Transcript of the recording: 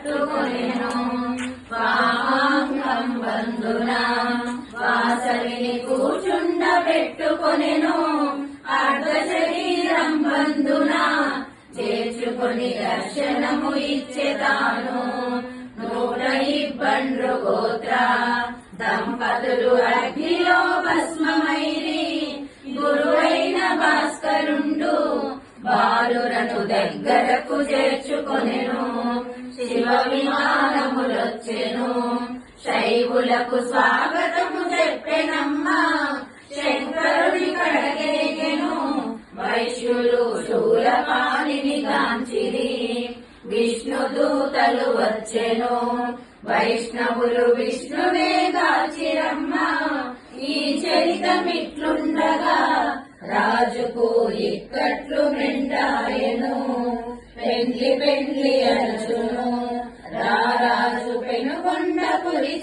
కట్టుకొనెను వామాంగం బంధునా వాసవిని కూర్చుండబెట్టుకొనెను అర్ధ శరీరం బంధునా చేర్చుకొని దర్శనము ఇచ్చెతాను 120 గోత్ర దంపతులు అగ్నిలో భస్మమైరి గురువైన భాస్కరుండు బాలురను దగ్గరకు చేర్చుకొనెను శివ విమానములొచ్చెను శైవులకు స్వాగతము చెప్పెనమ్మా శంకరుని కడగెగెను వైశ్యులు శూలపాణిని గాంచిరి విష్ణు దూతలు వచ్చెను వైష్ణవులు విష్ణువే గాచిరమ్మా ఈ చరితమిట్లుండగా రాజుకు ఇక్కట్లు మెండాయను పెండ్లి పెండ్లి అనుచును రారాజు పెనుకొండ పురి